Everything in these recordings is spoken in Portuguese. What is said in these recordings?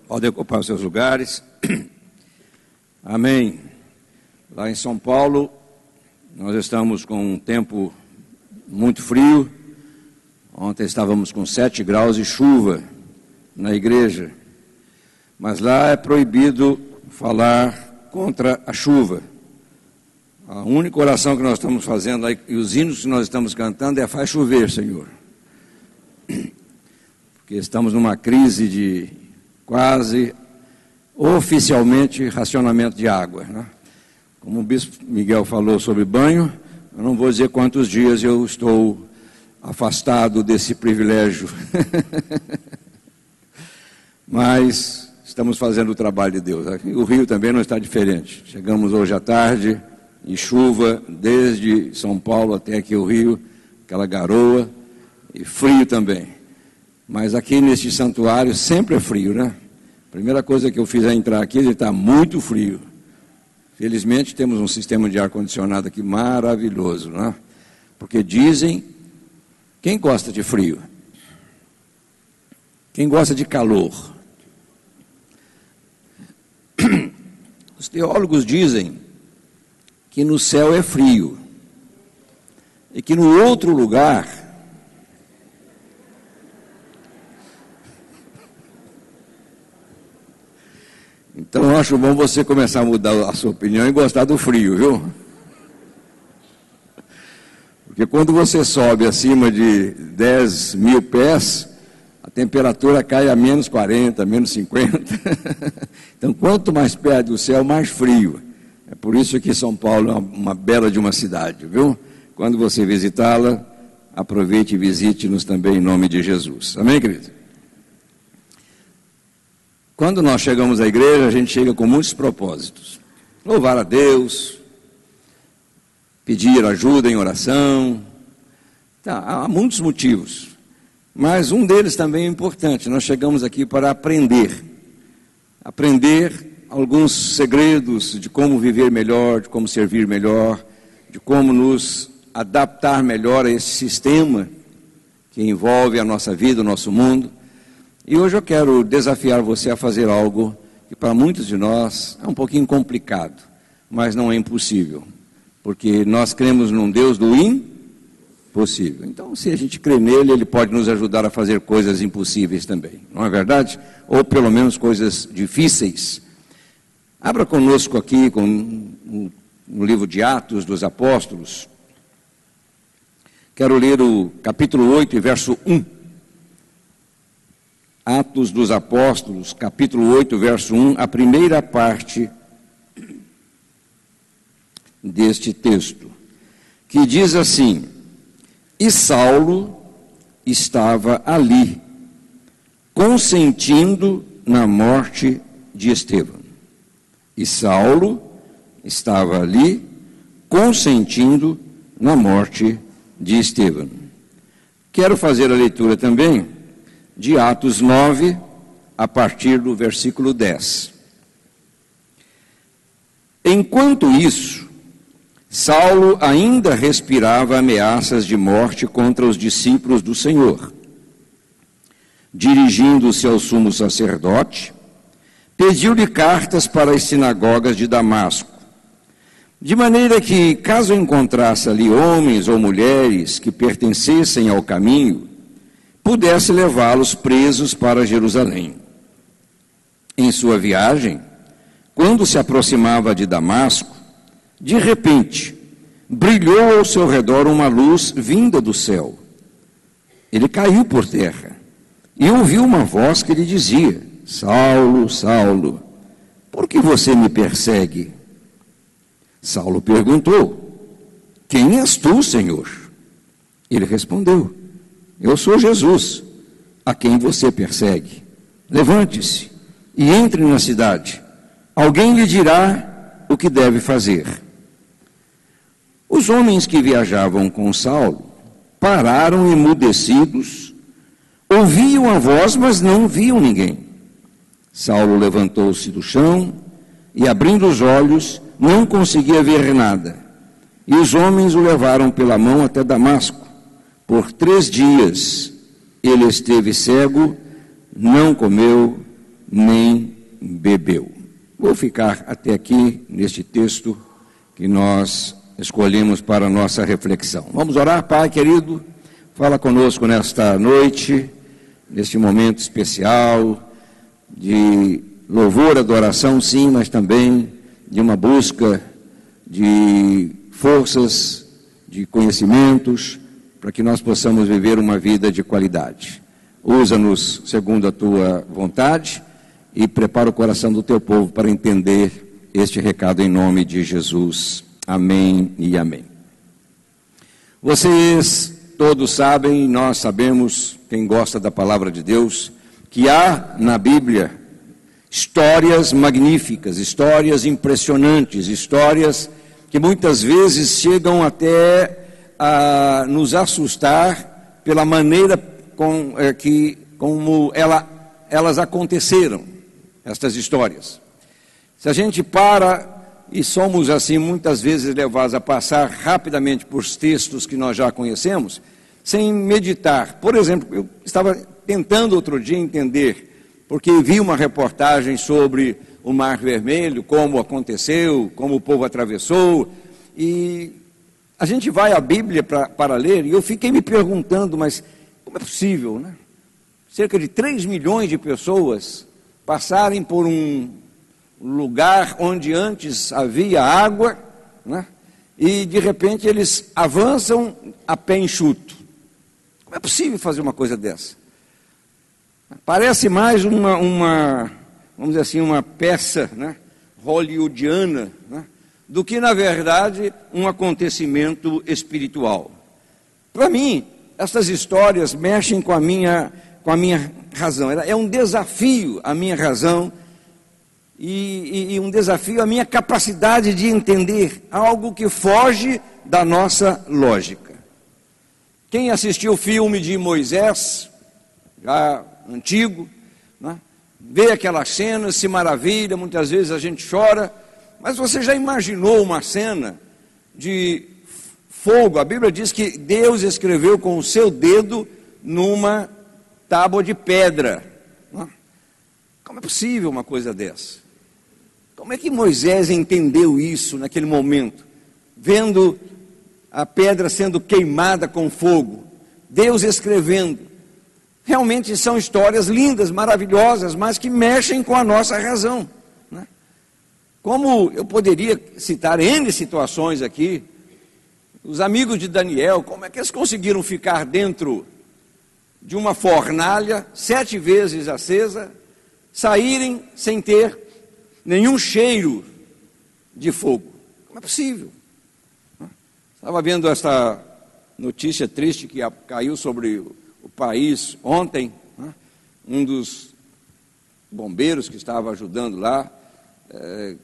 Podem ocupar os seus lugares. Amém. Lá em São Paulo, nós estamos com um tempo muito frio. Ontem estávamos com 7 graus e chuva na igreja. Mas lá é proibido falar contra a chuva. A única oração que nós estamos fazendo lá, e os hinos que nós estamos cantando é: faz chover, Senhor. Porque estamos numa crise de quase, oficialmente, racionamento de água, né? Como o bispo Miguel falou sobre banho, eu não vou dizer quantos dias eu estou afastado desse privilégio. Mas estamos fazendo o trabalho de Deus. O Rio também não está diferente. Chegamos hoje à tarde, em chuva, desde São Paulo até aqui o Rio, aquela garoa, e frio também. Mas aqui neste santuário sempre é frio, né? A primeira coisa que eu fiz é entrar aqui, ele está muito frio. Felizmente temos um sistema de ar-condicionado aqui maravilhoso, né? Porque dizem, quem gosta de frio? Quem gosta de calor? Os teólogos dizem que no céu é frio e que no outro lugar então eu acho bom você começar a mudar a sua opinião e gostar do frio, viu? Porque quando você sobe acima de 10 mil pés, a temperatura cai a menos 40, menos 50. Então, quanto mais perto do céu, mais frio. É por isso que São Paulo é uma bela de uma cidade, viu? Quando você visitá-la, aproveite e visite-nos também em nome de Jesus. Amém, querido? Quando nós chegamos à igreja, a gente chega com muitos propósitos. Louvar a Deus, pedir ajuda em oração. Tá, há muitos motivos. Mas um deles também é importante. Nós chegamos aqui para aprender. Aprender alguns segredos de como viver melhor, de como servir melhor, de como nos adaptar melhor a esse sistema que envolve a nossa vida, o nosso mundo. E hoje eu quero desafiar você a fazer algo que para muitos de nós é um pouquinho complicado, mas não é impossível, porque nós cremos num Deus do impossível. Então, se a gente crê nele, ele pode nos ajudar a fazer coisas impossíveis também, não é verdade? Ou pelo menos coisas difíceis. Abra conosco aqui no livro de Atos dos Apóstolos. Quero ler o capítulo 8 e verso 1. Atos dos Apóstolos, capítulo 8, verso 1, a primeira parte deste texto, que diz assim: e Saulo estava ali, consentindo na morte de Estevão. E Saulo estava ali, consentindo na morte de Estevão. Quero fazer a leitura também de Atos 9, a partir do versículo 10. Enquanto isso, Saulo ainda respirava ameaças de morte contra os discípulos do Senhor. Dirigindo-se ao sumo sacerdote, pediu-lhe cartas para as sinagogas de Damasco, de maneira que, caso encontrasse ali homens ou mulheres que pertencessem ao caminho, pudesse levá-los presos para Jerusalém. Em sua viagem, quando se aproximava de Damasco, de repente, brilhou ao seu redor uma luz vinda do céu. Ele caiu por terra e ouviu uma voz que lhe dizia: Saulo, Saulo, por que você me persegue? Saulo perguntou: quem és tu, Senhor? Ele respondeu: eu sou Jesus, a quem você persegue. Levante-se e entre na cidade. Alguém lhe dirá o que deve fazer. Os homens que viajavam com Saulo pararam emudecidos, ouviam a voz, mas não viam ninguém. Saulo levantou-se do chão e, abrindo os olhos, não conseguia ver nada. E os homens o levaram pela mão até Damasco. Por 3 dias ele esteve cego, não comeu nem bebeu. Vou ficar até aqui neste texto que nós escolhemos para a nossa reflexão. Vamos orar, Pai querido, fala conosco nesta noite, neste momento especial de louvor, adoração, sim, mas também de uma busca de forças, de conhecimentos, para que nós possamos viver uma vida de qualidade. Usa-nos segundo a tua vontade e prepara o coração do teu povo para entender este recado em nome de Jesus. Amém e amém. Vocês todos sabem, nós sabemos, quem gosta da palavra de Deus, que há na Bíblia histórias magníficas, histórias impressionantes, histórias que muitas vezes chegam até a nos assustar pela maneira como elas aconteceram, estas histórias. Se a gente para e somos assim muitas vezes levados a passar rapidamente por textos que nós já conhecemos, sem meditar. Por exemplo, eu estava tentando outro dia entender, porque vi uma reportagem sobre o Mar Vermelho, como aconteceu, como o povo atravessou, e a gente vai à Bíblia para ler, e eu fiquei me perguntando, mas como é possível, né? Cerca de 3 milhões de pessoas passarem por um lugar onde antes havia água, né? E de repente eles avançam a pé enxuto. Como é possível fazer uma coisa dessa? Parece mais vamos dizer assim, uma peça, né, hollywoodiana, né, do que, na verdade, um acontecimento espiritual. Para mim, essas histórias mexem com a minha razão. É um desafio à minha razão e um desafio à minha capacidade de entender algo que foge da nossa lógica. Quem assistiu o filme de Moisés, já antigo, né, vê aquelas cenas, se maravilha, muitas vezes a gente chora, mas você já imaginou uma cena de fogo? A Bíblia diz que Deus escreveu com o seu dedo numa tábua de pedra. Como é possível uma coisa dessa? Como é que Moisés entendeu isso naquele momento? Vendo a pedra sendo queimada com fogo, Deus escrevendo. Realmente são histórias lindas, maravilhosas, mas que mexem com a nossa razão, né? Como eu poderia citar N situações aqui, os amigos de Daniel, como é que eles conseguiram ficar dentro de uma fornalha 7 vezes acesa, saírem sem ter nenhum cheiro de fogo? Como é possível? Estava vendo essa notícia triste que caiu sobre o país ontem, né? Um dos bombeiros que estava ajudando lá,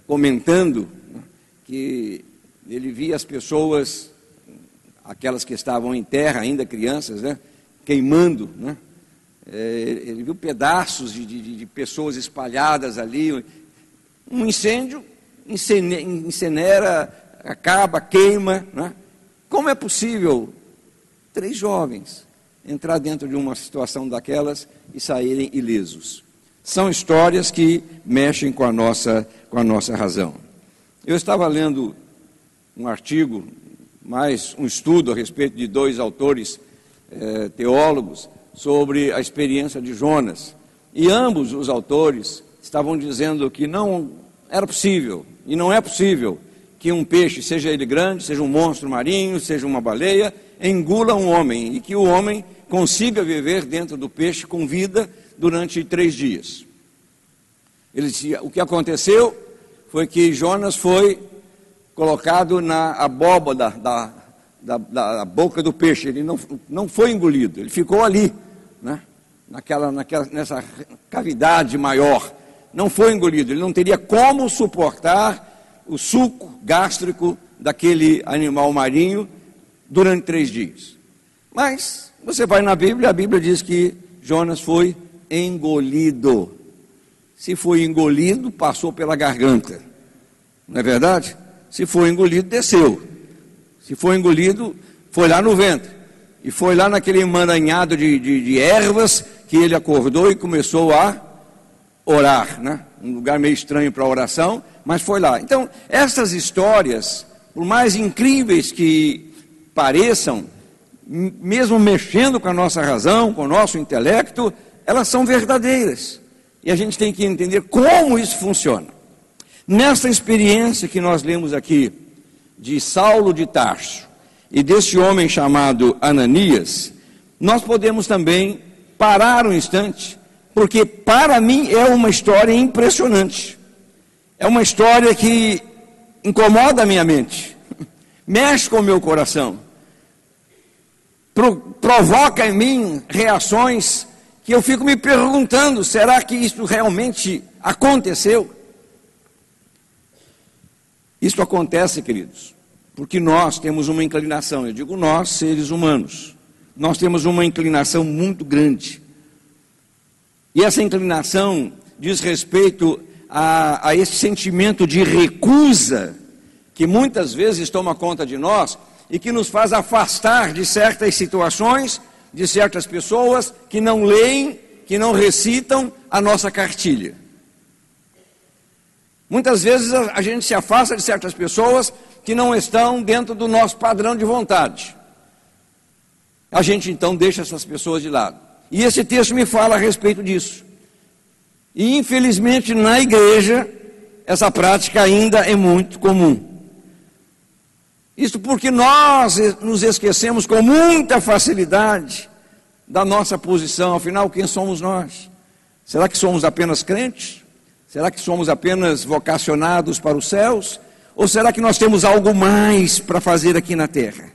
comentando, né, que ele via as pessoas, aquelas que estavam em terra, ainda crianças, né, queimando, né? Ele viu pedaços de pessoas espalhadas ali. Um incêndio incinera, acaba, queima, né? Como é possível 3 jovens entrar dentro de uma situação daquelas e saírem ilesos? São histórias que mexem com a nossa razão. Eu estava lendo um artigo, mais um estudo a respeito de 2 autores teólogos sobre a experiência de Jonas. E ambos os autores estavam dizendo que não era possível, e não é possível, que um peixe, seja ele grande, seja um monstro marinho, seja uma baleia, engula um homem, e que o homem consiga viver dentro do peixe com vida durante 3 dias. Ele dizia, o que aconteceu foi que Jonas foi colocado na abóbada da boca do peixe. Ele não foi engolido, ele ficou ali, né? Nessa cavidade maior. Não foi engolido, ele não teria como suportar o suco gástrico daquele animal marinho durante 3 dias. Mas você vai na Bíblia, a Bíblia diz que Jonas foi engolido. Se foi engolido, passou pela garganta. Não é verdade? Se foi engolido, desceu. Se foi engolido, foi lá no ventre. E foi lá naquele emaranhado de ervas que ele acordou e começou a orar, né? Um lugar meio estranho para oração, mas foi lá. Então, essas histórias, por mais incríveis que pareçam, mesmo mexendo com a nossa razão, com o nosso intelecto, elas são verdadeiras. E a gente tem que entender como isso funciona. Nessa experiência que nós lemos aqui, de Saulo de Tarso, e desse homem chamado Ananias, nós podemos também parar um instante, porque para mim é uma história impressionante. É uma história que incomoda a minha mente, mexe com o meu coração, provoca em mim reações que eu fico me perguntando, será que isso realmente aconteceu? Isso acontece, queridos, porque nós temos uma inclinação, eu digo nós, seres humanos, nós temos uma inclinação muito grande. E essa inclinação diz respeito a esse sentimento de recusa que muitas vezes toma conta de nós e que nos faz afastar de certas situações, de certas pessoas que não leem, que não recitam a nossa cartilha. Muitas vezes a gente se afasta de certas pessoas que não estão dentro do nosso padrão de vontade. A gente então deixa essas pessoas de lado. E esse texto me fala a respeito disso. E infelizmente na igreja, essa prática ainda é muito comum. Isso porque nós nos esquecemos com muita facilidade da nossa posição. Afinal, quem somos nós? Será que somos apenas crentes? Será que somos apenas vocacionados para os céus? Ou será que nós temos algo mais para fazer aqui na terra?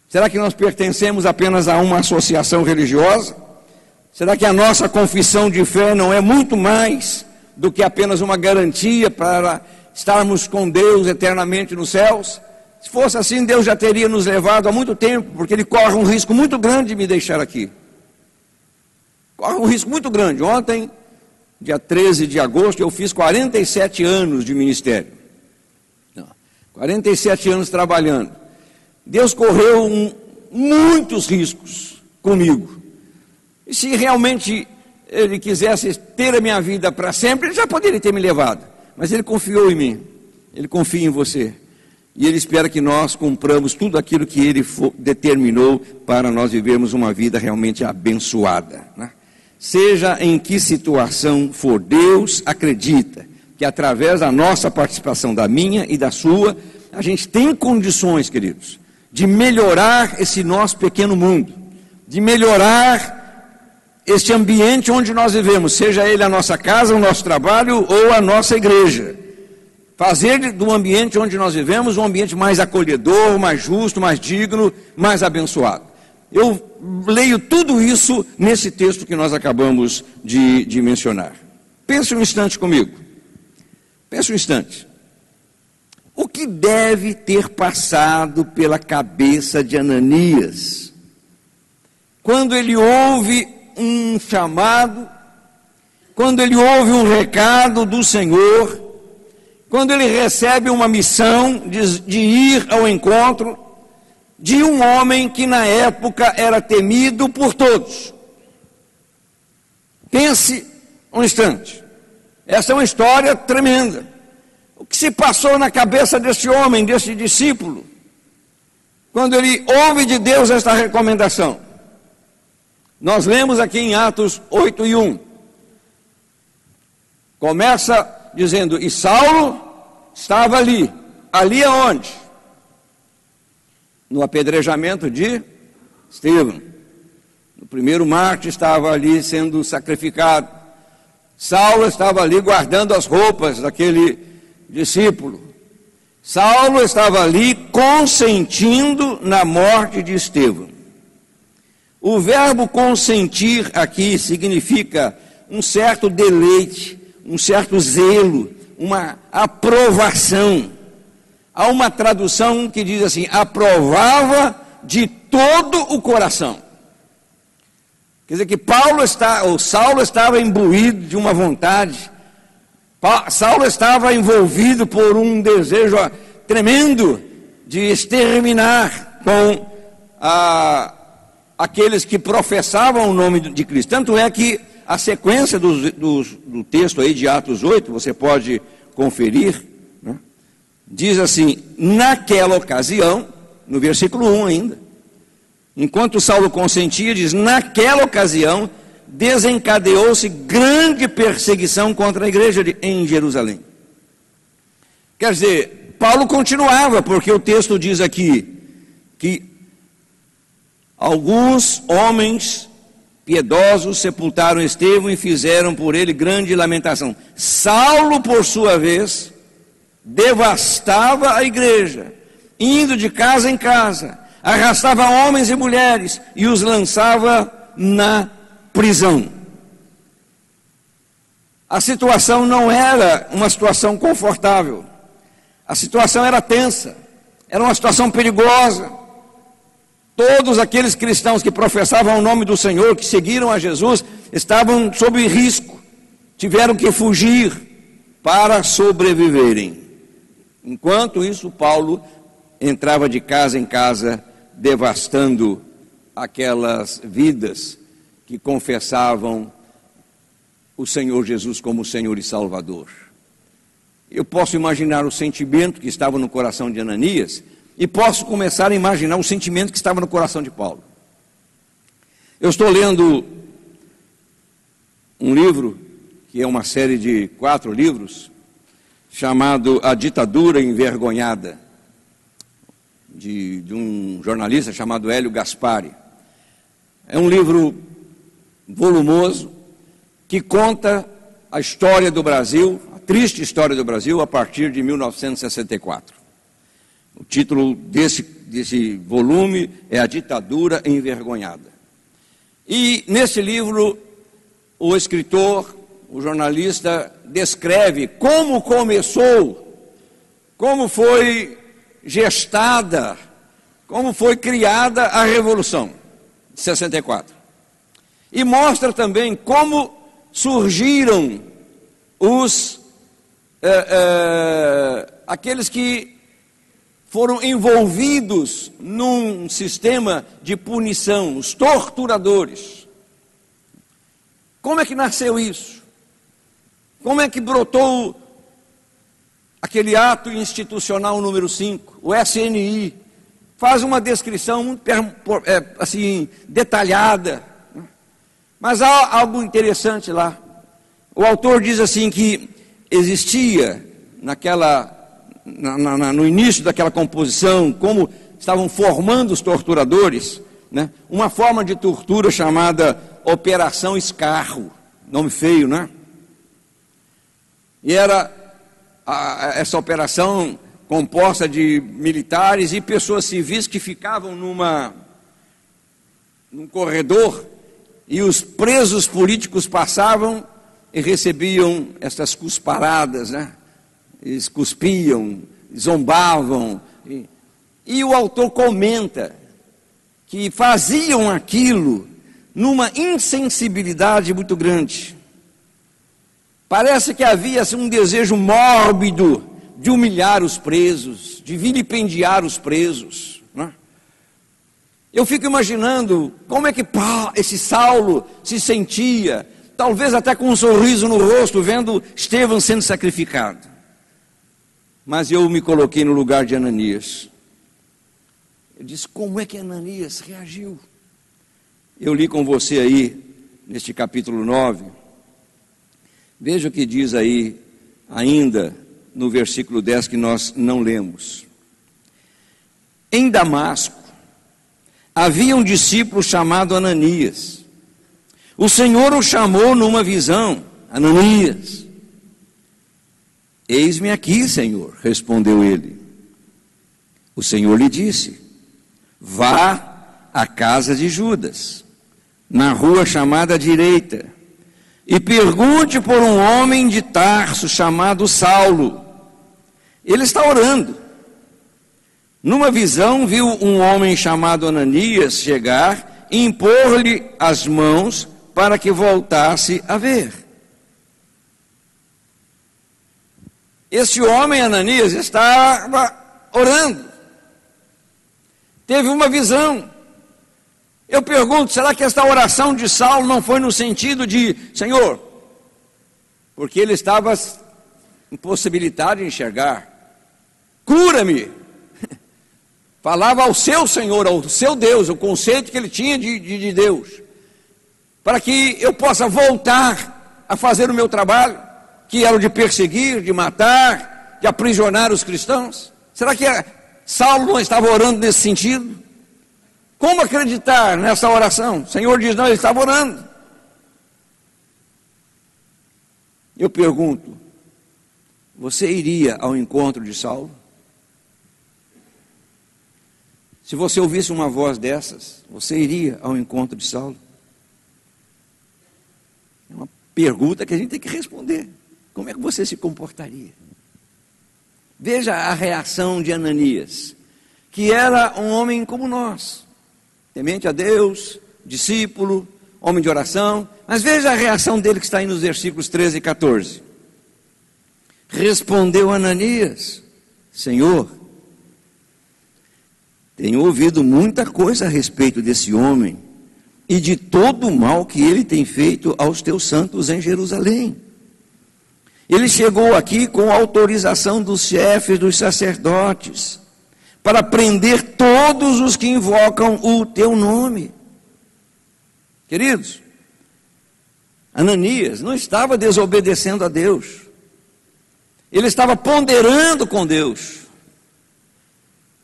Será que nós pertencemos apenas a uma associação religiosa? Será que a nossa confissão de fé não é muito mais do que apenas uma garantia para estarmos com Deus eternamente nos céus? Se fosse assim, Deus já teria nos levado há muito tempo, porque Ele corre um risco muito grande de me deixar aqui. Corre um risco muito grande. Ontem, dia 13 de agosto, eu fiz 47 anos de ministério. 47 anos trabalhando. Deus correu muitos riscos comigo. E se realmente Ele quisesse ter a minha vida para sempre, Ele já poderia ter me levado. Mas Ele confiou em mim. Ele confia em você. E Ele espera que nós cumpramos tudo aquilo que Ele determinou para nós vivermos uma vida realmente abençoada, né? Seja em que situação for, Deus acredita que através da nossa participação, da minha e da sua, a gente tem condições, queridos, de melhorar esse nosso pequeno mundo, de melhorar este ambiente onde nós vivemos, seja ele a nossa casa, o nosso trabalho ou a nossa igreja. Fazer do ambiente onde nós vivemos um ambiente mais acolhedor, mais justo, mais digno, mais abençoado. Eu leio tudo isso nesse texto que nós acabamos de mencionar. Pense um instante comigo. Pense um instante. O que deve ter passado pela cabeça de Ananias quando ele ouve um chamado, quando ele ouve um recado do Senhor, quando ele recebe uma missão de ir ao encontro de um homem que na época era temido por todos? Pense um instante. Essa é uma história tremenda. O que se passou na cabeça desse homem, desse discípulo, quando ele ouve de Deus esta recomendação? Nós lemos aqui em Atos 8:1. Começa dizendo, e Saulo estava ali. Ali aonde? No apedrejamento de Estevão. O primeiro mártir estava ali sendo sacrificado. Saulo estava ali guardando as roupas daquele discípulo. Saulo estava ali consentindo na morte de Estevão. O verbo consentir aqui significa um certo deleite, um certo zelo, uma aprovação. Há uma tradução que diz assim, aprovava de todo o coração. Quer dizer que Saulo estava imbuído de uma vontade, Saulo estava envolvido por um desejo tremendo de exterminar com aqueles que professavam o nome de Cristo. Tanto é que a sequência do texto aí de Atos 8, você pode conferir, né? Diz assim: naquela ocasião, no versículo 1 ainda, enquanto Saulo consentia, diz: naquela ocasião desencadeou-se grande perseguição contra a igreja em Jerusalém. Quer dizer, Paulo continuava, porque o texto diz aqui que alguns homens piedosos sepultaram Estevão e fizeram por ele grande lamentação. Saulo, por sua vez, devastava a igreja, indo de casa em casa, arrastava homens e mulheres e os lançava na prisão. A situação não era uma situação confortável, a situação era tensa, era uma situação perigosa. Todos aqueles cristãos que professavam o nome do Senhor, que seguiram a Jesus, estavam sob risco, tiveram que fugir para sobreviverem. Enquanto isso, Paulo entrava de casa em casa, devastando aquelas vidas que confessavam o Senhor Jesus como Senhor e Salvador. Eu posso imaginar o sentimento que estava no coração de Ananias, e posso começar a imaginar o sentimento que estava no coração de Paulo. Eu estou lendo um livro, que é uma série de 4 livros, chamado A Ditadura Envergonhada, de um jornalista chamado Hélio Gaspari. É um livro volumoso, que conta a história do Brasil, a triste história do Brasil, a partir de 1964. O título desse volume é A Ditadura Envergonhada. E nesse livro, o escritor, o jornalista, descreve como começou, como foi gestada, como foi criada a Revolução de 64. E mostra também como surgiram aqueles que foram envolvidos num sistema de punição, os torturadores. Como é que nasceu isso? Como é que brotou aquele ato institucional número 5, o SNI? Faz uma descrição muito assim, detalhada. Mas há algo interessante lá. O autor diz assim que existia no início daquela composição, como estavam formando os torturadores, né, uma forma de tortura chamada Operação Escarro, nome feio, né? E era essa operação composta de militares e pessoas civis que ficavam num corredor, e os presos políticos passavam e recebiam essas cusparadas, né? Eles cuspiam, zombavam, e o autor comenta que faziam aquilo numa insensibilidade muito grande. Parece que havia assim, um desejo mórbido de humilhar os presos, de vilipendiar os presos, né? Eu fico imaginando como é que esse Saulo se sentia, talvez até com um sorriso no rosto, vendo Estevão sendo sacrificado. Mas eu me coloquei no lugar de Ananias. Eu disse: como é que Ananias reagiu? Eu li com você aí, neste capítulo 9. Veja o que diz aí, ainda no versículo 10, que nós não lemos. Em Damasco, havia um discípulo chamado Ananias. O Senhor o chamou numa visão: Ananias. Eis-me aqui, Senhor, respondeu ele. O Senhor lhe disse: vá à casa de Judas, na rua chamada Direita, e pergunte por um homem de Tarso chamado Saulo. Ele está orando. Numa visão, viu um homem chamado Ananias chegar e impor-lhe as mãos para que voltasse a ver. Esse homem, Ananias, estava orando. Teve uma visão. Eu pergunto, será que esta oração de Saulo não foi no sentido de, Senhor, porque ele estava impossibilitado de enxergar, cura-me. Falava ao seu Senhor, ao seu Deus, o conceito que ele tinha de Deus, para que eu possa voltar a fazer o meu trabalho, que era o de perseguir, de matar, de aprisionar os cristãos. Será que Saulo não estava orando nesse sentido? Como acreditar nessa oração? O Senhor diz, não, ele estava orando. Eu pergunto, você iria ao encontro de Saulo? Se você ouvisse uma voz dessas, você iria ao encontro de Saulo? É uma pergunta que a gente tem que responder. Como é que você se comportaria? Veja a reação de Ananias, que era um homem como nós, temente a Deus, discípulo, homem de oração, mas veja a reação dele que está aí nos versículos 13 e 14. Respondeu Ananias, Senhor, tenho ouvido muita coisa a respeito desse homem e de todo o mal que ele tem feito aos teus santos em Jerusalém. Ele chegou aqui com autorização dos chefes dos sacerdotes para prender todos os que invocam o teu nome. Queridos, Ananias não estava desobedecendo a Deus. Ele estava ponderando com Deus.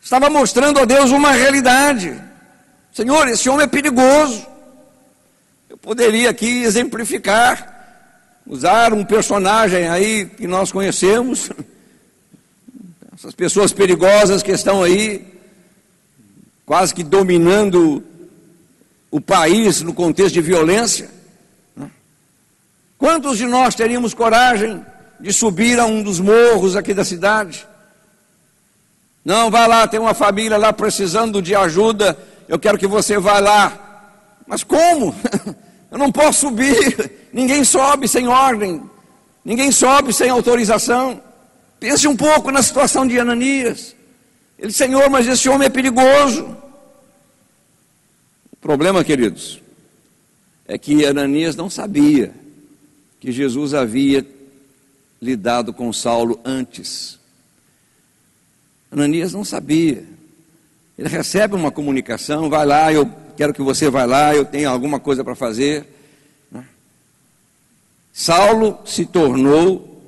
Estava mostrando a Deus uma realidade. Senhor, esse homem é perigoso. Eu poderia aqui exemplificar, usar um personagem aí que nós conhecemos, essas pessoas perigosas que estão aí, quase que dominando o país no contexto de violência. Quantos de nós teríamos coragem de subir a um dos morros aqui da cidade? Não, vai lá, tem uma família lá precisando de ajuda, eu quero que você vá lá. Mas como? Eu não posso subir, ninguém sobe sem ordem, ninguém sobe sem autorização. Pense um pouco na situação de Ananias. Ele, Senhor, mas esse homem é perigoso. O problema, queridos, é que Ananias não sabia que Jesus havia lidado com Saulo antes. Ananias não sabia. Ele recebe uma comunicação, vai lá, eu quero que você vá lá, eu tenho alguma coisa para fazer. Saulo se tornou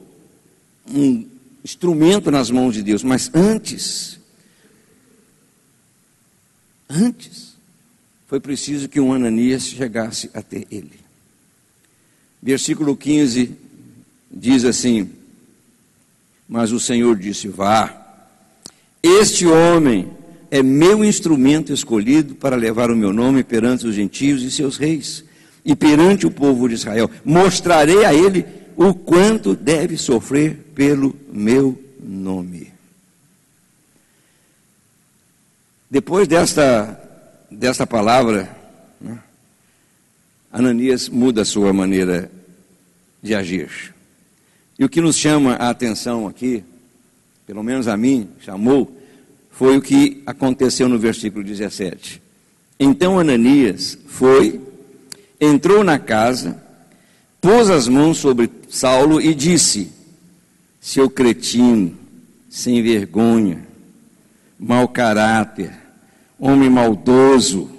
um instrumento nas mãos de Deus, mas antes, foi preciso que um Ananias chegasse até ele. Versículo 15 diz assim, mas o Senhor disse, vá, este homem é meu instrumento escolhido para levar o meu nome perante os gentios e seus reis, e perante o povo de Israel. Mostrarei a ele o quanto deve sofrer pelo meu nome. Depois desta palavra, Ananias muda a sua maneira de agir. E o que nos chama a atenção aqui, pelo menos a mim, chamou, foi o que aconteceu no versículo 17. Então Ananias foi, entrou na casa, pôs as mãos sobre Saulo e disse, seu cretino, sem vergonha, mau caráter, homem maldoso.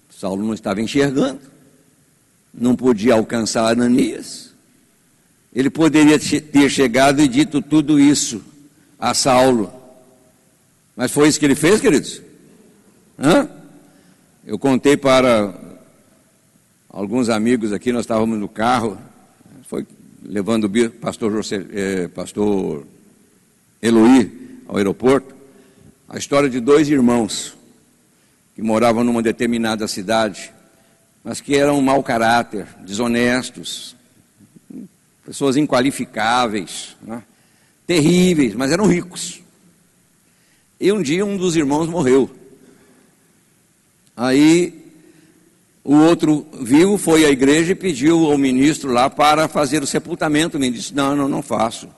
Saulo não estava enxergando, não podia alcançar Ananias. Ele poderia ter chegado e dito tudo isso a Saulo. Mas foi isso que ele fez, queridos? Eu contei para alguns amigos aqui, nós estávamos no carro, foi levando o pastor Eloí ao aeroporto, a história de dois irmãos que moravam numa determinada cidade, mas que eram mau caráter, desonestos, pessoas inqualificáveis, terríveis, mas eram ricos. E um dia um dos irmãos morreu. Aí o outro viu, foi à igreja e pediu ao ministro lá para fazer o sepultamento. O ministro disse, não faço.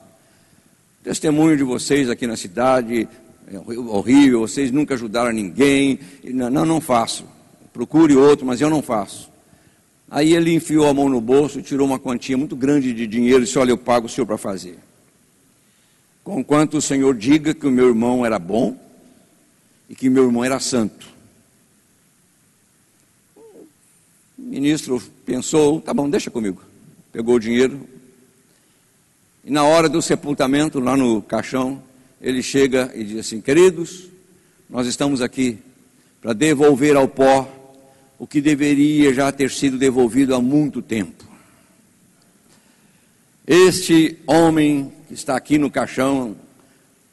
Testemunho de vocês aqui na cidade é horrível, vocês nunca ajudaram ninguém. Não faço. procure outro, mas eu não faço. Aí ele enfiou a mão no bolso, tirou uma quantia muito grande de dinheiro e disse: olha, eu pago o senhor para fazer. Conquanto o senhor diga que o meu irmão era bom e que meu irmão era santo. O ministro pensou: tá bom, deixa comigo. Pegou o dinheiro e na hora do sepultamento, lá no caixão, ele chega e diz assim: queridos, nós estamos aqui para devolver ao pó o que deveria já ter sido devolvido há muito tempo. Este homem que está aqui no caixão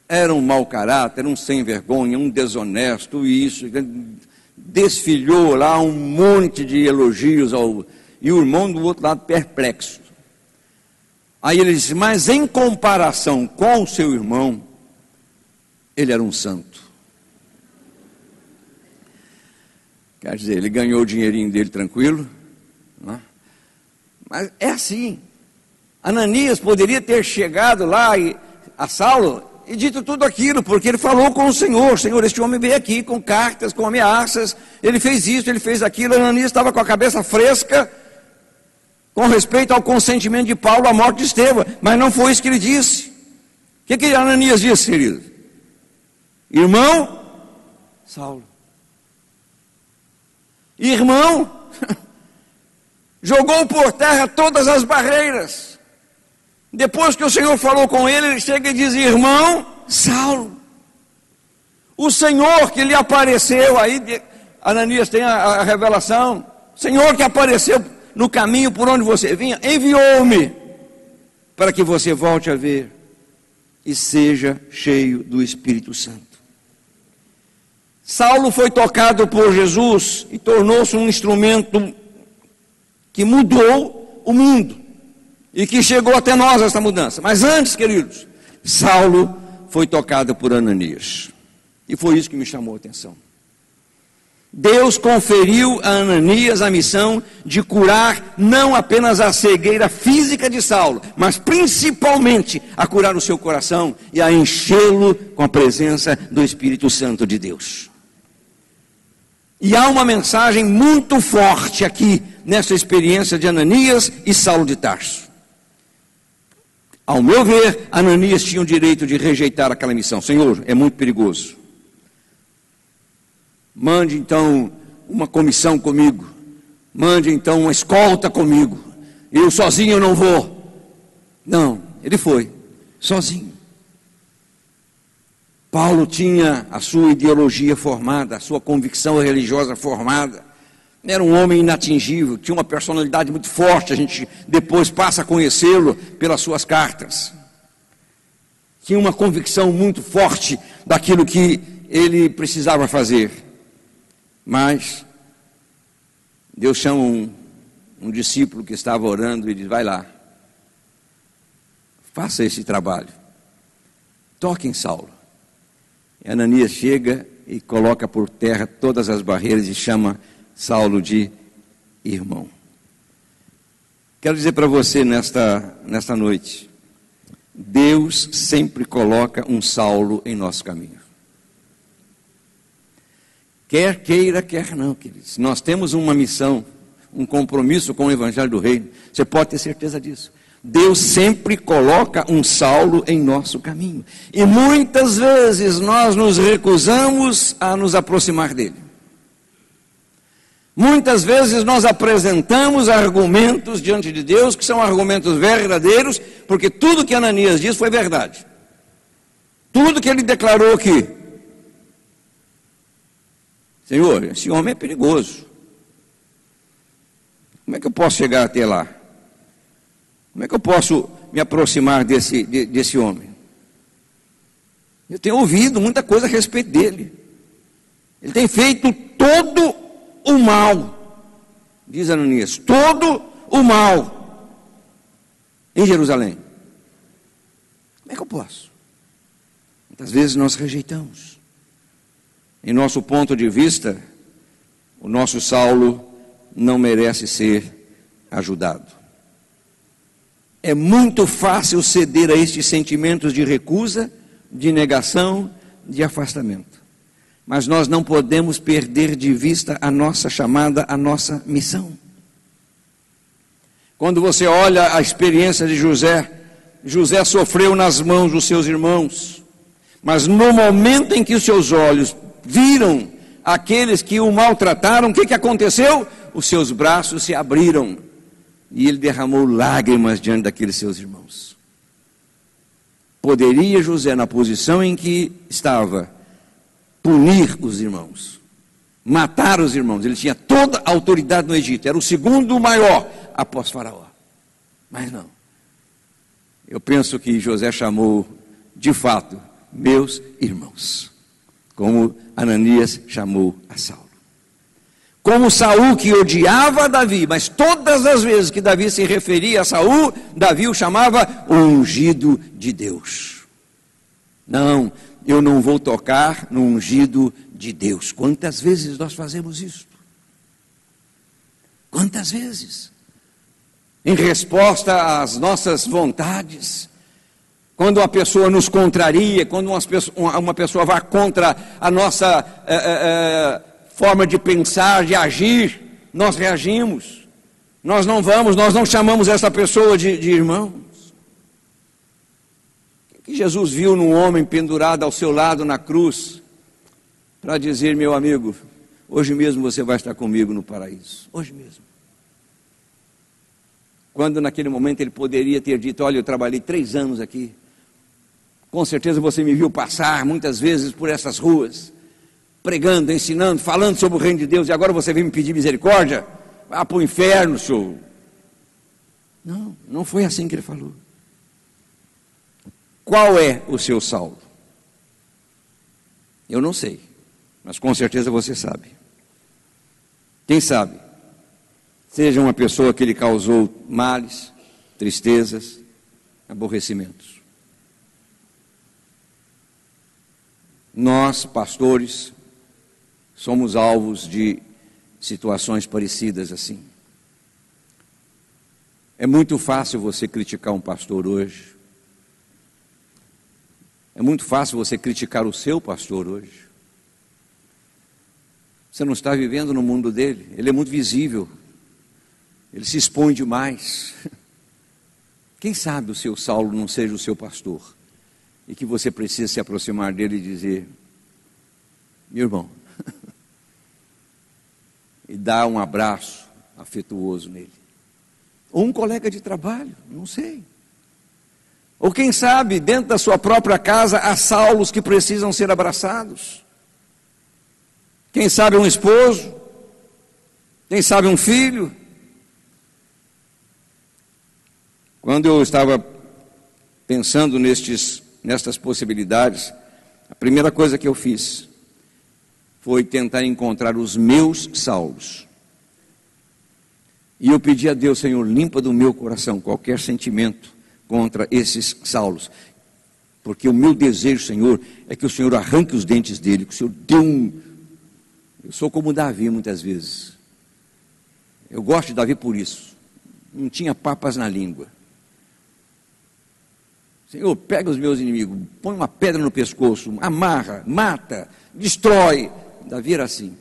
era um mau caráter, um sem vergonha, um desonesto, e isso, desfilhou lá um monte de elogios, e o irmão do outro lado perplexo. Aí ele disse: mas em comparação com o seu irmão, ele era um santo. Quer dizer, ele ganhou o dinheirinho dele tranquilo, né? Mas é assim. Ananias poderia ter chegado lá a Saulo e dito tudo aquilo, porque ele falou com o Senhor: Senhor, este homem veio aqui com cartas, com ameaças, ele fez isso, ele fez aquilo. Ananias estava com a cabeça fresca com respeito ao consentimento de Paulo à morte de Estevão, mas não foi isso que ele disse. O que Ananias disse, querido? Irmão Saulo, irmão, jogou por terra todas as barreiras. Depois que o Senhor falou com ele, ele chega e diz: irmão Saulo, o Senhor que lhe apareceu, aí Ananias tem a revelação, o Senhor que apareceu no caminho por onde você vinha, enviou-me para que você volte a ver e seja cheio do Espírito Santo. Saulo foi tocado por Jesus e tornou-se um instrumento que mudou o mundo e que chegou até nós essa mudança. Mas antes, queridos, Saulo foi tocado por Ananias, e foi isso que me chamou a atenção. Deus conferiu a Ananias a missão de curar não apenas a cegueira física de Saulo, mas principalmente a curar o seu coração e a enchê-lo com a presença do Espírito Santo de Deus. E há uma mensagem muito forte aqui nessa experiência de Ananias e Saulo de Tarso. Ao meu ver, Ananias tinha o direito de rejeitar aquela missão. Senhor, é muito perigoso. Mande então uma comissão comigo. Mande então uma escolta comigo. Eu sozinho eu não vou. Não, ele foi sozinho. Paulo tinha a sua ideologia formada, a sua convicção religiosa formada. Era um homem inatingível, tinha uma personalidade muito forte. A gente depois passa a conhecê-lo pelas suas cartas. Tinha uma convicção muito forte daquilo que ele precisava fazer. Mas Deus chama um discípulo que estava orando e diz: vai lá, faça esse trabalho, toque em Saulo. E Ananias chega e coloca por terra todas as barreiras e chama Saulo de irmão. Quero dizer para você nesta noite, Deus sempre coloca um Saulo em nosso caminho. Quer queira, quer não, queridos. Nós temos uma missão, um compromisso com o Evangelho do Reino. Você pode ter certeza disso. Deus sempre coloca um Saulo em nosso caminho. E muitas vezes nós nos recusamos a nos aproximar dele. Muitas vezes nós apresentamos argumentos diante de Deus que são argumentos verdadeiros, porque tudo que Ananias disse foi verdade. Tudo que ele declarou aqui. Senhor, esse homem é perigoso. Como é que eu posso chegar até lá? Como é que eu posso me aproximar desse homem? Eu tenho ouvido muita coisa a respeito dele. Ele tem feito todo o mal, diz Ananias, todo o mal em Jerusalém. Como é que eu posso? Muitas vezes nós rejeitamos. Em nosso ponto de vista, o nosso Saulo não merece ser ajudado. É muito fácil ceder a estes sentimentos de recusa, de negação, de afastamento. Mas nós não podemos perder de vista a nossa chamada, a nossa missão. Quando você olha a experiência de José, José sofreu nas mãos dos seus irmãos, mas no momento em que os seus olhos viram aqueles que o maltrataram, o que aconteceu? Os seus braços se abriram e ele derramou lágrimas diante daqueles seus irmãos. Poderia José, na posição em que estava, punir os irmãos, matar os irmãos. Ele tinha toda a autoridade no Egito, era o segundo maior após Faraó. Mas não. Eu penso que José chamou, de fato, meus irmãos, como Ananias chamou a Saulo. Como Saul, que odiava Davi, mas todas as vezes que Davi se referia a Saul, Davi o chamava o ungido de Deus. Não, eu não vou tocar no ungido de Deus. Quantas vezes nós fazemos isso? Quantas vezes? Em resposta às nossas vontades, quando uma pessoa nos contraria, quando uma pessoa vai contra a nossa forma de pensar, de agir, nós reagimos. Nós não chamamos essa pessoa de irmãos. O que Jesus viu num homem pendurado ao seu lado na cruz, para dizer, meu amigo, hoje mesmo você vai estar comigo no paraíso, hoje mesmo. Quando naquele momento ele poderia ter dito, olha, eu trabalhei 3 anos aqui, com certeza você me viu passar muitas vezes por essas ruas, pregando, ensinando, falando sobre o reino de Deus, e agora você vem me pedir misericórdia? Vá para o inferno, senhor. Não, não foi assim que ele falou. Qual é o seu Saulo? Eu não sei, mas com certeza você sabe. Quem sabe? Seja uma pessoa que lhe causou males, tristezas, aborrecimentos. Nós, pastores, somos alvos de situações parecidas assim. É muito fácil você criticar um pastor hoje. É muito fácil você criticar o seu pastor hoje. Você não está vivendo no mundo dele, ele é muito visível. Ele se expõe demais. Quem sabe o seu Saulo não seja o seu pastor e que você precisa se aproximar dele e dizer, meu irmão, e dar um abraço afetuoso nele. Ou um colega de trabalho, não sei. Ou quem sabe, dentro da sua própria casa, há Saulos que precisam ser abraçados. Quem sabe um esposo, quem sabe um filho. Quando eu estava pensando nestas possibilidades, a primeira coisa que eu fiz foi tentar encontrar os meus Saulos. E eu pedi a Deus, Senhor, limpa do meu coração qualquer sentimento contra esses Saulos. Porque o meu desejo, Senhor, é que o Senhor arranque os dentes dele, que o Senhor dê Eu sou como Davi muitas vezes. Eu gosto de Davi por isso. Não tinha papas na língua. Senhor, pega os meus inimigos, põe uma pedra no pescoço, amarra, mata, destrói. Davi era assim.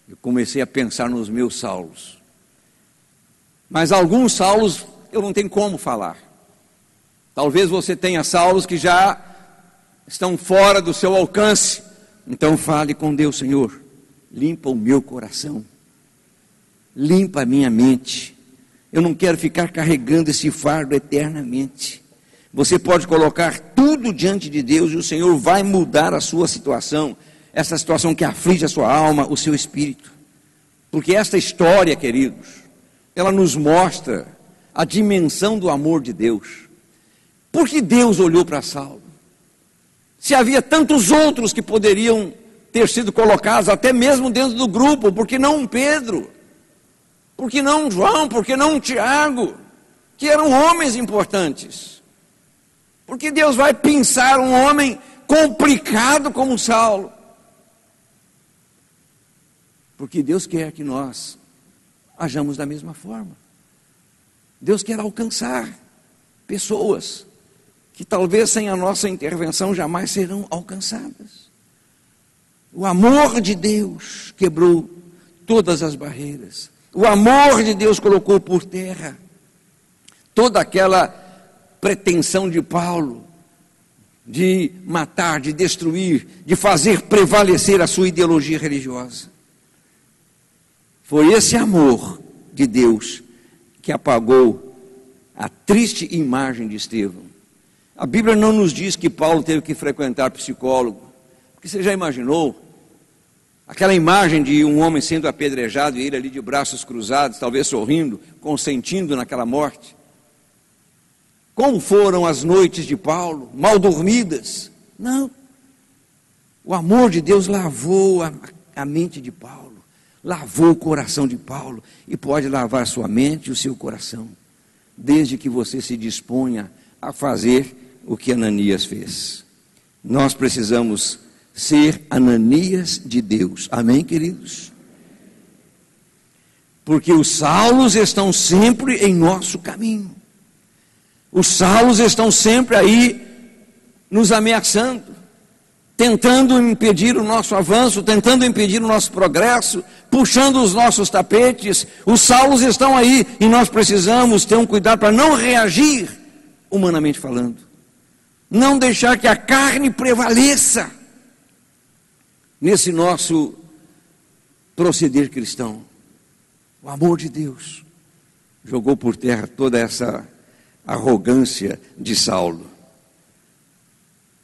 Eu comecei a pensar nos meus Saulos. Mas alguns Saulos eu não tenho como falar. Talvez você tenha Saulos que já estão fora do seu alcance. Então fale com Deus, Senhor. Limpa o meu coração. Limpa a minha mente. Eu não quero ficar carregando esse fardo eternamente. Você pode colocar tudo diante de Deus e o Senhor vai mudar a sua situação. Essa situação que aflige a sua alma, o seu espírito. Porque esta história, queridos, ela nos mostra a dimensão do amor de Deus. Por que Deus olhou para Saulo? Se havia tantos outros que poderiam ter sido colocados até mesmo dentro do grupo, por que não um Pedro? Por que não um João? Por que não um Tiago? Que eram homens importantes. Porque Deus vai pensar um homem complicado como Saulo? Porque Deus quer que nós hajamos da mesma forma. Deus quer alcançar pessoas que talvez sem a nossa intervenção jamais serão alcançadas. O amor de Deus quebrou todas as barreiras. O amor de Deus colocou por terra toda aquela pretensão de Paulo de matar, de destruir, de fazer prevalecer a sua ideologia religiosa. Foi esse amor de Deus que apagou a triste imagem de Estevão. A Bíblia não nos diz que Paulo teve que frequentar psicólogo, porque você já imaginou aquela imagem de um homem sendo apedrejado e ele ali de braços cruzados, talvez sorrindo, consentindo naquela morte? Como foram as noites de Paulo, mal dormidas? Não. O amor de Deus lavou a mente de Paulo, lavou o coração de Paulo, e pode lavar sua mente e o seu coração, desde que você se disponha a fazer o que Ananias fez. Nós precisamos ser Ananias de Deus. Amém, queridos? Porque os Saulos estão sempre em nosso caminho. Os Saulos estão sempre aí nos ameaçando, tentando impedir o nosso avanço, tentando impedir o nosso progresso, puxando os nossos tapetes. Os Saulos estão aí e nós precisamos ter um cuidado para não reagir, humanamente falando. Não deixar que a carne prevaleça nesse nosso proceder cristão. O amor de Deus jogou por terra toda essa arrogância de Saulo.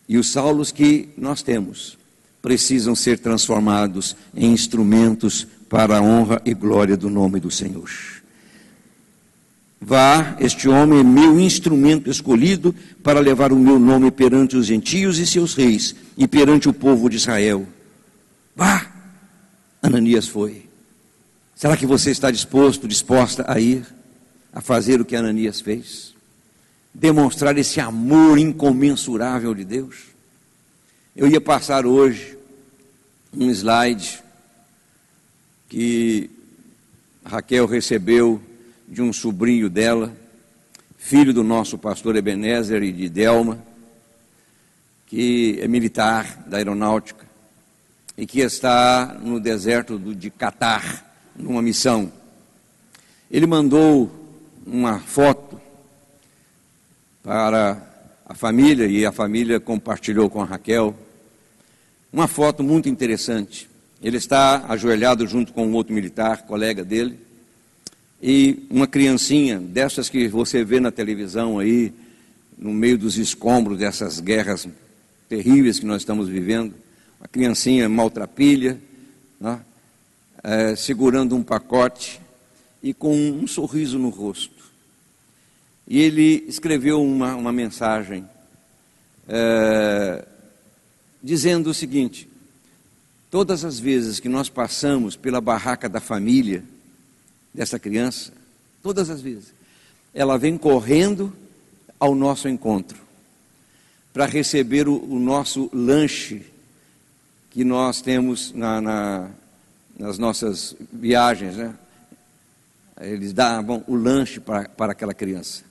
E os Saulos que nós temos precisam ser transformados em instrumentos para a honra e glória do nome do Senhor. Vá, este homem é meu instrumento escolhido para levar o meu nome perante os gentios e seus reis e perante o povo de Israel. Vá. Ananias foi. Será que você está disposta a ir, a fazer o que Ananias fez? Demonstrar esse amor incomensurável de Deus? Eu ia passar hoje um slide que Raquel recebeu de um sobrinho dela, filho do nosso pastor Ebenezer e de Delma, que é militar da aeronáutica e que está no deserto de Catar, numa missão. Ele mandou uma foto para a família, e a família compartilhou com a Raquel, uma foto muito interessante. Ele está ajoelhado junto com um outro militar, colega dele, e uma criancinha, dessas que você vê na televisão aí, no meio dos escombros dessas guerras terríveis que nós estamos vivendo, uma criancinha maltrapilha, né, segurando um pacote e com um sorriso no rosto. E ele escreveu uma mensagem dizendo o seguinte: todas as vezes que nós passamos pela barraca da família dessa criança, todas as vezes, ela vem correndo ao nosso encontro para receber o nosso lanche que nós temos nas nossas viagens, né? Eles davam o lanche para aquela criança.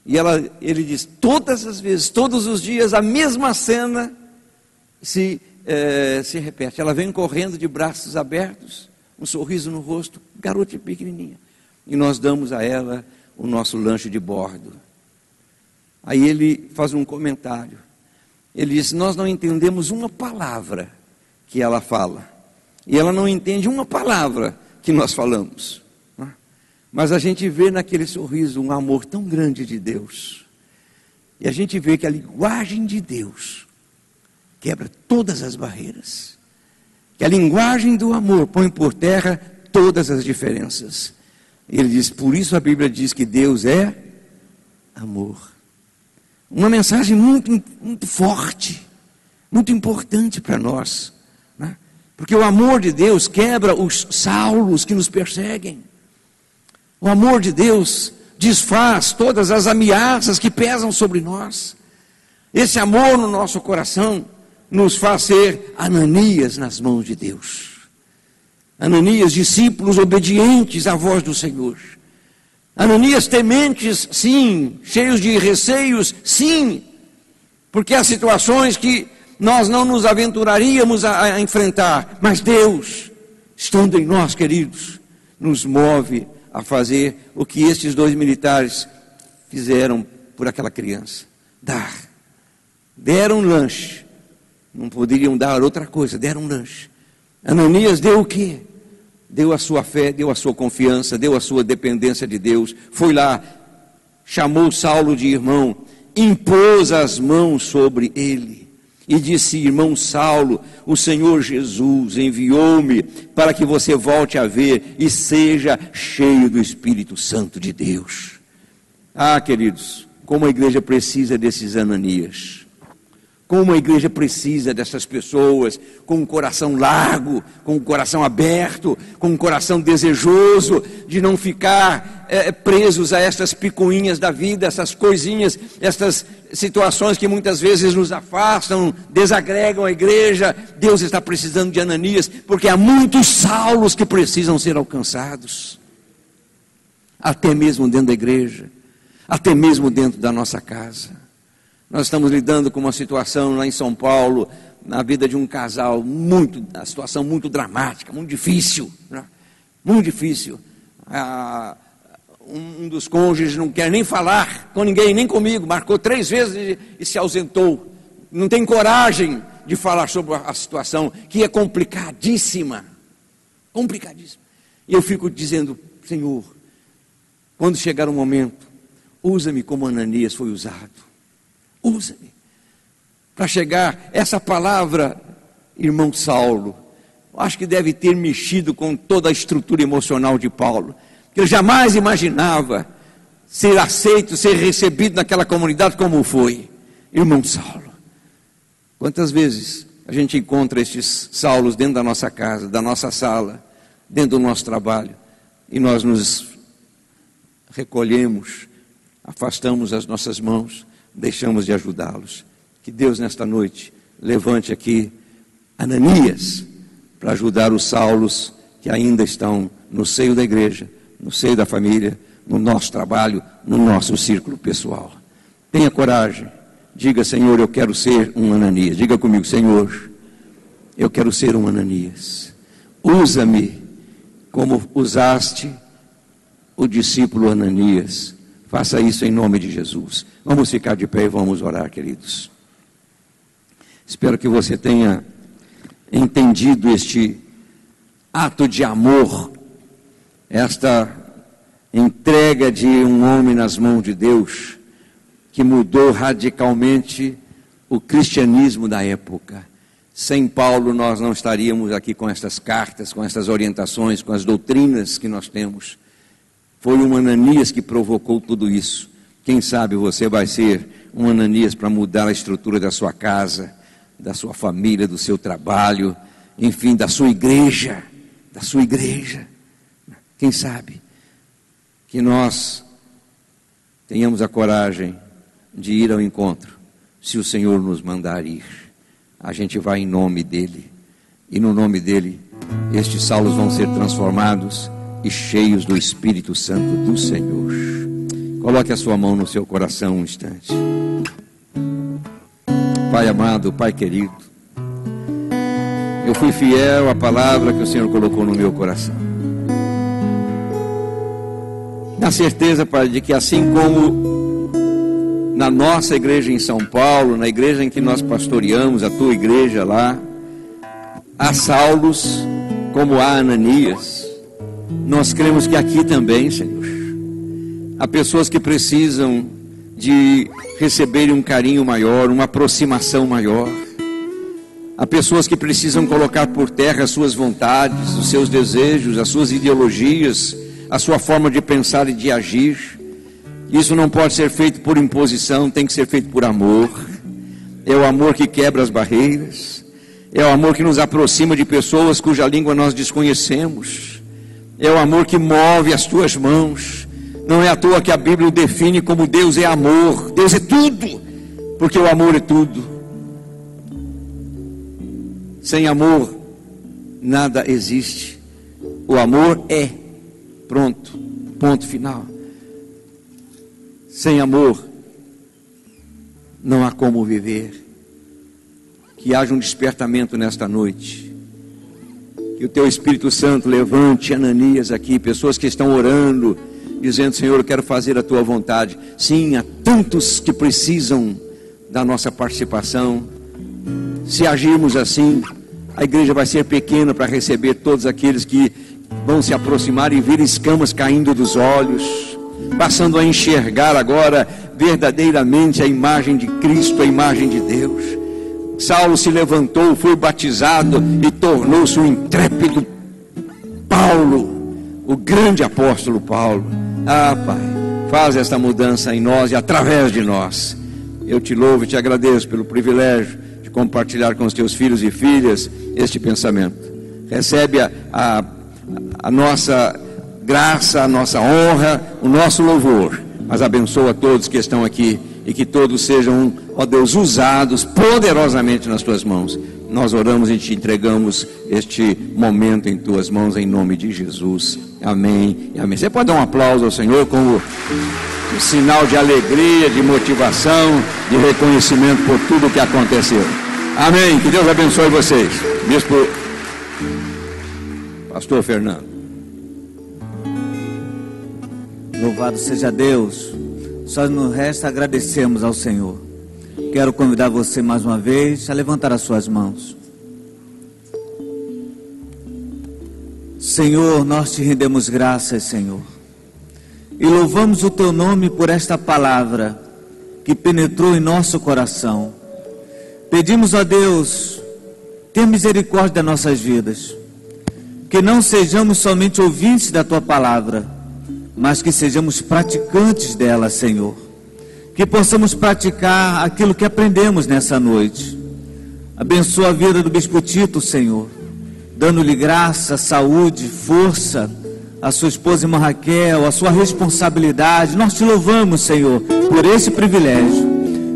E ele diz, todas as vezes, todos os dias, a mesma cena se repete. Ela vem correndo de braços abertos, um sorriso no rosto, garota pequenininha. E nós damos a ela o nosso lanche de bordo. Aí ele faz um comentário. Ele diz, nós não entendemos uma palavra que ela fala. E ela não entende uma palavra que nós falamos. Mas a gente vê naquele sorriso um amor tão grande de Deus. E a gente vê que a linguagem de Deus quebra todas as barreiras. Que a linguagem do amor põe por terra todas as diferenças. Ele diz, por isso a Bíblia diz que Deus é amor. Uma mensagem muito, muito forte, muito importante para nós, né? Porque o amor de Deus quebra os Saulos que nos perseguem. O amor de Deus desfaz todas as ameaças que pesam sobre nós. Esse amor no nosso coração nos faz ser Ananias nas mãos de Deus. Ananias, discípulos obedientes à voz do Senhor. Ananias, tementes, sim. Cheios de receios, sim. Porque há situações que nós não nos aventuraríamos a enfrentar, mas Deus, estando em nós, queridos, nos move a fazer o que estes 2 militares fizeram por aquela criança: deram um lanche. Não poderiam dar outra coisa, deram um lanche. Ananias deu o quê? Deu a sua fé, deu a sua confiança, deu a sua dependência de Deus. Foi lá, chamou Saulo de irmão, impôs as mãos sobre ele e disse: irmão Saulo, o Senhor Jesus enviou-me para que você volte a ver e seja cheio do Espírito Santo de Deus. Ah, queridos, como a igreja precisa desses Ananias. Como a igreja precisa dessas pessoas com um coração largo, com um coração aberto, com um coração desejoso de não ficar presos a essas picuinhas da vida, essas coisinhas, essas situações que muitas vezes nos afastam, desagregam a igreja. Deus está precisando de Ananias, porque há muitos Saulos que precisam ser alcançados, até mesmo dentro da igreja, até mesmo dentro da nossa casa. Nós estamos lidando com uma situação lá em São Paulo, na vida de um casal, uma situação muito dramática, muito difícil, né? Muito difícil. Um dos cônjuges não quer nem falar com ninguém, nem comigo, marcou 3 vezes e se ausentou. Não tem coragem de falar sobre a situação, que é complicadíssima. Complicadíssima. E eu fico dizendo: Senhor, quando chegar o momento, usa-me como Ananias foi usado. Usa-me para chegar essa palavra, irmão Saulo. Acho que deve ter mexido com toda a estrutura emocional de Paulo, que ele jamais imaginava ser aceito, ser recebido naquela comunidade como foi. Irmão Saulo, quantas vezes a gente encontra estes Saulos dentro da nossa casa, da nossa sala, dentro do nosso trabalho, e nós nos recolhemos, afastamos as nossas mãos, deixamos de ajudá-los. Que Deus nesta noite levante aqui Ananias para ajudar os Saulos que ainda estão no seio da igreja, no seio da família, no nosso trabalho, no nosso círculo pessoal. Tenha coragem, diga: Senhor, eu quero ser um Ananias. Diga comigo: Senhor, eu quero ser um Ananias. Usa-me como usaste o discípulo Ananias. Faça isso em nome de Jesus. Vamos ficar de pé e vamos orar, queridos. Espero que você tenha entendido este ato de amor, esta entrega de um homem nas mãos de Deus, que mudou radicalmente o cristianismo da época. Sem Paulo nós não estaríamos aqui com estas cartas, com estas orientações, com as doutrinas que nós temos. Foi um Ananias que provocou tudo isso. Quem sabe você vai ser um Ananias para mudar a estrutura da sua casa, da sua família, do seu trabalho, enfim, da sua igreja, Quem sabe que nós tenhamos a coragem de ir ao encontro, se o Senhor nos mandar ir. A gente vai em nome dEle, e no nome dEle, estes Saulos vão ser transformados e cheios do Espírito Santo do Senhor. Coloque a sua mão no seu coração um instante. Pai amado, Pai querido, eu fui fiel à palavra que o Senhor colocou no meu coração, na certeza, Pai, de que assim como na nossa igreja em São Paulo, na igreja em que nós pastoreamos, a tua igreja lá, há Saulos como há Ananias. Nós cremos que aqui também, Senhor, há pessoas que precisam de receberem um carinho maior, uma aproximação maior. Há pessoas que precisam colocar por terra as suas vontades, os seus desejos, as suas ideologias, a sua forma de pensar e de agir. Isso não pode ser feito por imposição, tem que ser feito por amor. É o amor que quebra as barreiras, é o amor que nos aproxima de pessoas cuja língua nós desconhecemos. É o amor que move as tuas mãos. Não é à toa que a Bíblia o define como Deus é amor. Deus é tudo, porque o amor é tudo. Sem amor, nada existe. O amor é. Pronto, ponto final. Sem amor, não há como viver. que haja um despertamento nesta noite. Que o teu Espírito Santo levante Ananias aqui, pessoas que estão orando, dizendo: Senhor, eu quero fazer a tua vontade. Sim, há tantos que precisam da nossa participação. Se agirmos assim, a igreja vai ser pequena para receber todos aqueles que vão se aproximar e ver escamas caindo dos olhos, passando a enxergar agora verdadeiramente a imagem de Cristo, a imagem de Deus. Saulo se levantou, foi batizado e tornou-se um intrépido Paulo, o grande apóstolo Paulo. Ah, Pai, faz esta mudança em nós e através de nós. Eu te louvo e te agradeço pelo privilégio de compartilhar com os teus filhos e filhas este pensamento. Recebe a nossa graça, a nossa honra, o nosso louvor, mas abençoa todos que estão aqui e que todos sejam, ó Deus, usados poderosamente nas tuas mãos. Nós oramos e te entregamos este momento em tuas mãos, em nome de Jesus. Amém e amém. Você pode dar um aplauso ao Senhor como um sinal de alegria, de motivação, de reconhecimento por tudo o que aconteceu. Amém. Que Deus abençoe vocês. Bispo Pastor Fernando. Louvado seja Deus. Só nos resta agradecermos ao Senhor. Quero convidar você mais uma vez a levantar as suas mãos. Senhor, nós te rendemos graças, Senhor, e louvamos o teu nome por esta palavra que penetrou em nosso coração. Pedimos a Deus, tenha misericórdia das nossas vidas, que não sejamos somente ouvintes da tua palavra, mas que sejamos praticantes dela, Senhor. Que possamos praticar aquilo que aprendemos nessa noite. Abençoa a vida do Bispo Tito, Senhor, dando-lhe graça, saúde, força, a sua esposa irmã Raquel, a sua responsabilidade. Nós te louvamos, Senhor, por esse privilégio.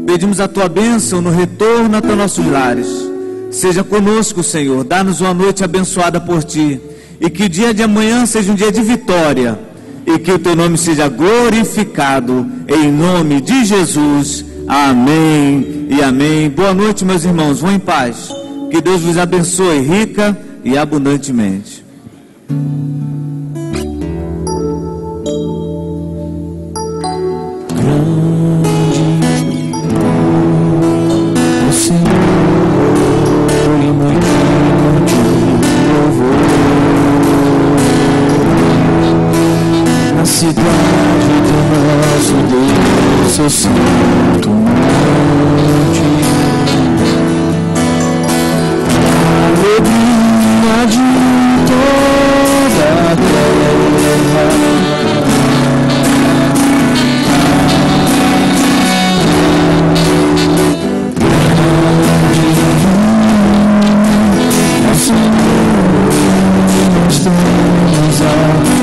Pedimos a tua bênção no retorno até nossos lares. Seja conosco, Senhor, dá-nos uma noite abençoada por ti, e que o dia de amanhã seja um dia de vitória, e que o teu nome seja glorificado, em nome de Jesus. Amém e amém. Boa noite, meus irmãos, vão em paz. Que Deus vos abençoe rica e abundantemente. Cidade do nosso Deus, seu santo monte, alegria de toda a terra, grande, Senhor, estamos a